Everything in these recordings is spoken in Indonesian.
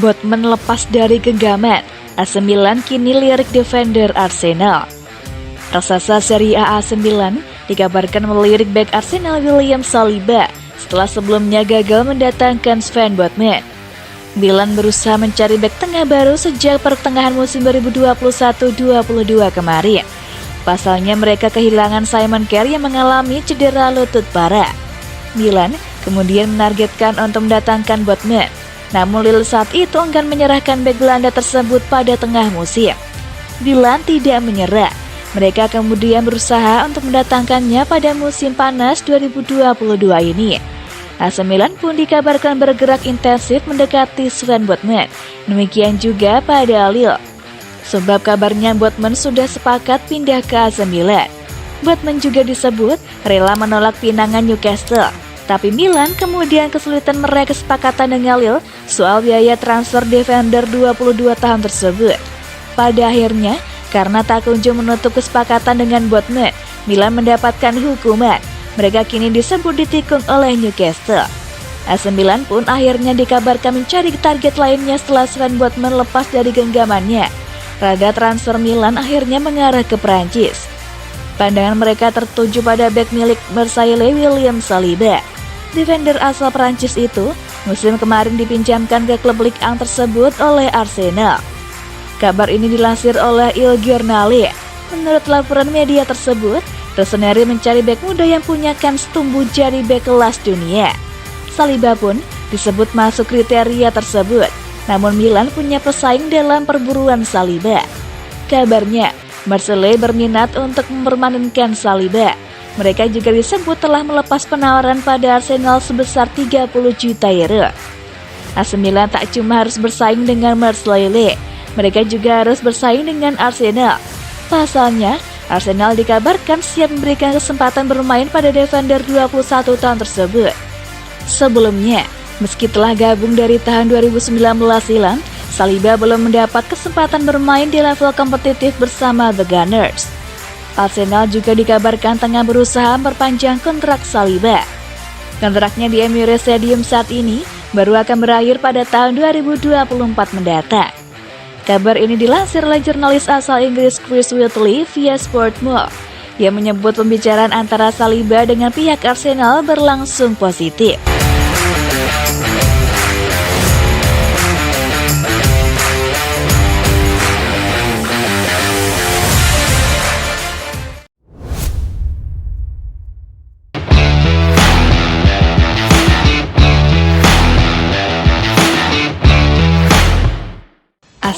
Botman lepas dari genggaman, AC Milan kini lirik defender Arsenal. Raksasa Serie A AC Milan dikabarkan melirik bek Arsenal William Saliba setelah sebelumnya gagal mendatangkan Sven Botman. Milan berusaha mencari bek tengah baru sejak pertengahan musim 2021-22 kemarin. Pasalnya mereka kehilangan Simon Kjær yang mengalami cedera lutut parah. Milan kemudian menargetkan untuk mendatangkan Botman. Namun Lille saat itu enggan menyerahkan bek Belanda tersebut pada tengah musim. Milan tidak menyerah. Mereka kemudian berusaha untuk mendatangkannya pada musim panas 2022 ini. AC Milan pun dikabarkan bergerak intensif mendekati Sven Botman. Demikian juga pada Lille. Sebab kabarnya Botman sudah sepakat pindah ke AC Milan. Botman juga disebut rela menolak pinangan Newcastle. Tapi Milan kemudian kesulitan meraih kesepakatan dengan Lille soal biaya transfer defender 22 tahun tersebut. Pada akhirnya, karena tak kunjung menutup kesepakatan dengan Botman, Milan mendapatkan hukuman. Mereka kini disebut ditikung oleh Newcastle. AC Milan pun akhirnya dikabarkan mencari target lainnya setelah Sven Botman lepas dari genggamannya. Raga transfer Milan akhirnya mengarah ke Prancis. Pandangan mereka tertuju pada bek milik Marseille William Saliba. Defender asal Prancis itu musim kemarin dipinjamkan ke klub Ligue 1 tersebut oleh Arsenal. Kabar ini dilansir oleh Il Giornale. Menurut laporan media tersebut, Rossoneri mencari bek muda yang punya kans tumbuh jadi bek kelas dunia. Saliba pun disebut masuk kriteria tersebut. Namun Milan punya pesaing dalam perburuan Saliba. Kabarnya, Marseille berminat untuk mempermanenkan Saliba. Mereka juga disebut telah melepas penawaran pada Arsenal sebesar 30 juta euro. AC Milan tak cuma harus bersaing dengan Marseille, mereka juga harus bersaing dengan Arsenal. Pasalnya, Arsenal dikabarkan siap memberikan kesempatan bermain pada defender 21 tahun tersebut. Sebelumnya, meski telah gabung dari tahun 2019 silam, Saliba belum mendapat kesempatan bermain di level kompetitif bersama The Gunners. Arsenal juga dikabarkan tengah berusaha memperpanjang kontrak Saliba. Kontraknya di Emirates Stadium saat ini baru akan berakhir pada tahun 2024 mendatang. Kabar ini dilansir oleh jurnalis asal Inggris Chris Whitley via Sportmore, yang menyebut pembicaraan antara Saliba dengan pihak Arsenal berlangsung positif.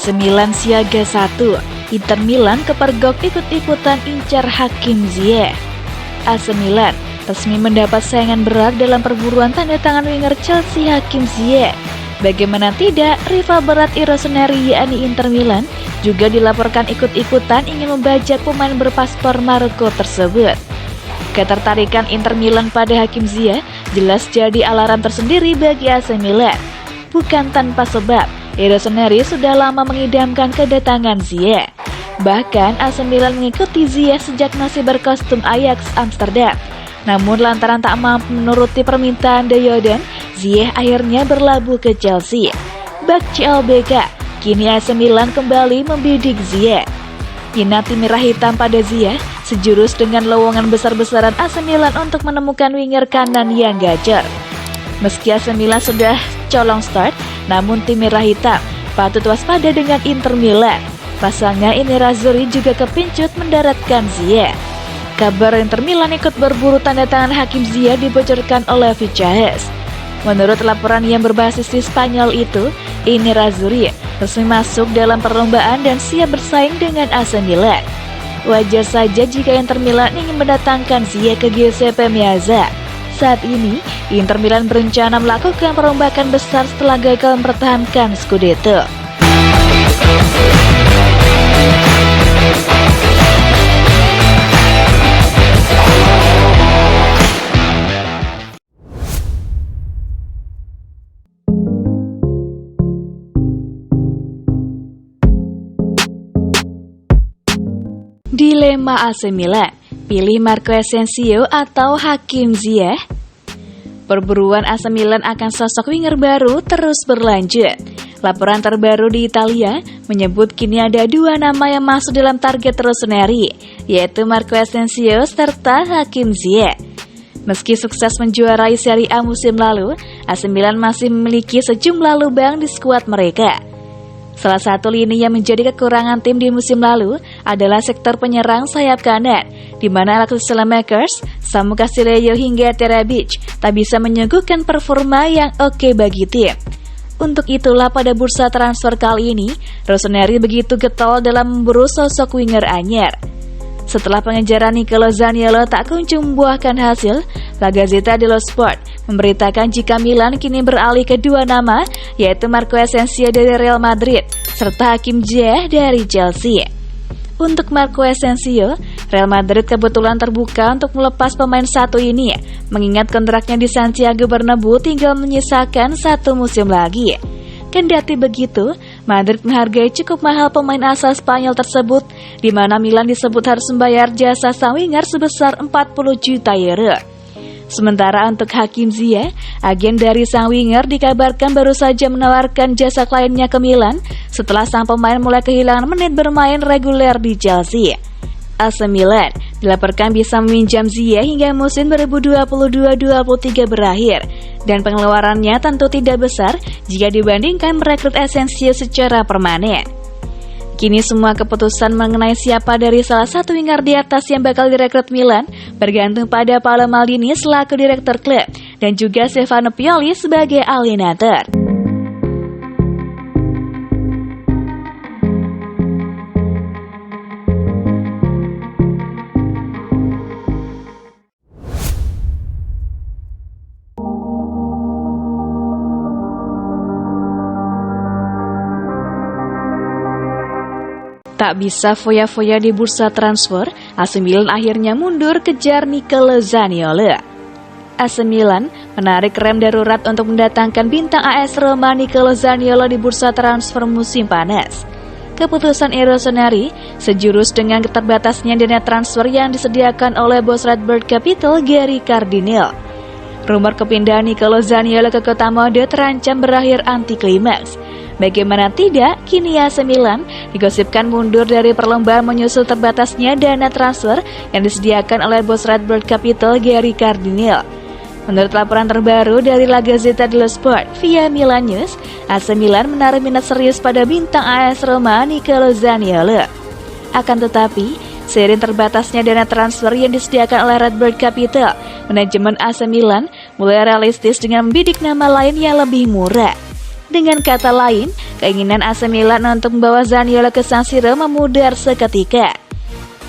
AC Milan siaga 1, Inter Milan kepergok ikut-ikutan incar Hakim Ziyech. AC Milan resmi mendapat saingan berat dalam perburuan tanda tangan winger Chelsea Hakim Ziyech. Bagaimana tidak, rival berat Rossoneri yakni Inter Milan juga dilaporkan ikut-ikutan ingin membajak pemain berpaspor Maroko tersebut. Ketertarikan Inter Milan pada Hakim Ziyech jelas jadi alarm tersendiri bagi AC Milan. Bukan tanpa sebab, Rossoneri sudah lama mengidamkan kedatangan Ziyech. Bahkan AC Milan mengikuti Ziyech sejak masih berkostum Ajax Amsterdam. Namun lantaran tak mampu menuruti permintaan De Jong, Ziyech akhirnya berlabuh ke Chelsea. Bak CLBK, kini AC Milan kembali membidik Ziyech. Inati merah hitam pada Ziyech sejurus dengan lowongan besar-besaran AC Milan untuk menemukan winger kanan yang gacor. Meski AC Milan sudah colong start, namun tim merah hitam patut waspada dengan Inter Milan. Pasalnya ini Nerazzurri juga kepincut mendaratkan Ziyech. Kabar Inter Milan ikut berburu tanda tangan Hakim Ziyech dibocorkan oleh Vichas. Menurut laporan yang berbasis di Spanyol itu, ini Nerazzurri resmi masuk dalam perlombaan dan siap bersaing dengan AC Milan. Wajar saja jika Inter Milan ingin mendatangkan Ziyech ke Giuseppe Meazza. Saat ini, Inter Milan berencana melakukan perombakan besar setelah gagal mempertahankan Scudetto. Dilema AC Milan, pilih Marco Asensio atau Hakim Ziyech? Perburuan AC Milan akan sosok winger baru terus berlanjut. Laporan terbaru di Italia menyebut kini ada 2 nama yang masuk dalam target Rossoneri, yaitu Marco Asensio serta Hakim Ziyech. Meski sukses menjuarai Serie A musim lalu, AC Milan masih memiliki sejumlah lubang di skuad mereka. Salah satu lini yang menjadi kekurangan tim di musim lalu adalah sektor penyerang sayap kanan, di mana Alexis Saelemaekers, Samu Castillejo hingga Terabic tak bisa menyuguhkan performa yang oke bagi tim. Untuk itulah pada bursa transfer kali ini, Rossoneri begitu getol dalam memburu sosok winger anyar. Setelah pengejaran Nicolo Zaniolo tak kunjung membuahkan hasil, La Gazzetta dello Sport memberitakan jika Milan kini beralih ke 2 nama, yaitu Marco Asensio dari Real Madrid serta Hakim Ziyech dari Chelsea. Untuk Marco Asensio, Real Madrid kebetulan terbuka untuk melepas pemain satu ini, mengingat kontraknya di Santiago Bernabeu tinggal menyisakan 1 musim lagi. Kendati begitu, Madrid menghargai cukup mahal pemain asal Spanyol tersebut, di mana Milan disebut harus membayar jasa sang winger sebesar 40 juta euro. Sementara untuk Hakim Ziyech, agen dari sang winger dikabarkan baru saja menawarkan jasa kliennya ke Milan setelah sang pemain mulai kehilangan menit bermain reguler di Chelsea. AC Milan dilaporkan bisa meminjam Ziyech hingga musim 2022-23 berakhir, dan pengeluarannya tentu tidak besar jika dibandingkan merekrut Asensio secara permanen. Kini semua keputusan mengenai siapa dari salah satu winger di atas yang bakal direkrut Milan bergantung pada Paolo Maldini selaku direktur klub dan juga Stefano Pioli sebagai alienator. Tak bisa foya-foya di bursa transfer, AC Milan akhirnya mundur kejar Nicolo Zaniolo. AC Milan menarik rem darurat untuk mendatangkan bintang AS Roma Nicolo Zaniolo di bursa transfer musim panas. Keputusan Rossoneri sejurus dengan keterbatasnya dana transfer yang disediakan oleh bos Redbird Capital Gary Cardinale. Rumor kepindahan Nicolo Zaniolo ke kota mode terancam berakhir anti klimaks. Bagaimana tidak, kini AC Milan digosipkan mundur dari perlombaan menyusul terbatasnya dana transfer yang disediakan oleh bos Redbird Capital Gary Cardinale. Menurut laporan terbaru dari La Gazzetta dello Sport via Milan News, AC Milan menaruh minat serius pada bintang AS Roma Nicolo Zaniolo. Akan tetapi, seiring terbatasnya dana transfer yang disediakan oleh Redbird Capital, manajemen AC Milan mulai realistis dengan membidik nama lain yang lebih murah. Dengan kata lain, keinginan AC Milan untuk membawa Zaniolo ke San Siro memudar seketika.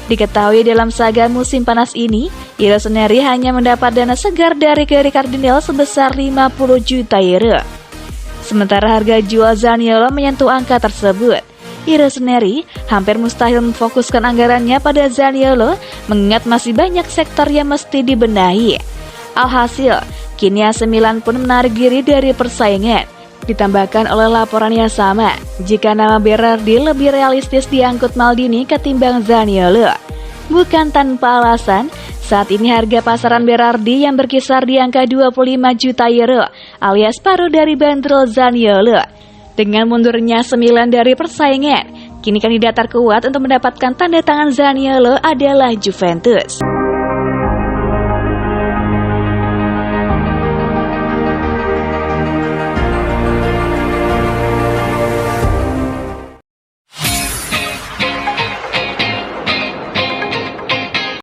Diketahui dalam saga musim panas ini, Rossoneri hanya mendapat dana segar dari Gary Cardinale sebesar 50 juta euro. Sementara harga jual Zaniolo menyentuh angka tersebut, Rossoneri hampir mustahil memfokuskan anggarannya pada Zaniolo, mengingat masih banyak sektor yang mesti dibenahi. Alhasil, kini AC Milan pun menarik diri dari persaingan. Ditambahkan oleh laporan yang sama, jika nama Berardi lebih realistis diangkut Maldini ketimbang Zaniolo. Bukan tanpa alasan, saat ini harga pasaran Berardi yang berkisar di angka 25 juta euro alias paruh dari bandrol Zaniolo. Dengan mundurnya AC Milan dari persaingan, kini kandidat terkuat untuk mendapatkan tanda tangan Zaniolo adalah Juventus.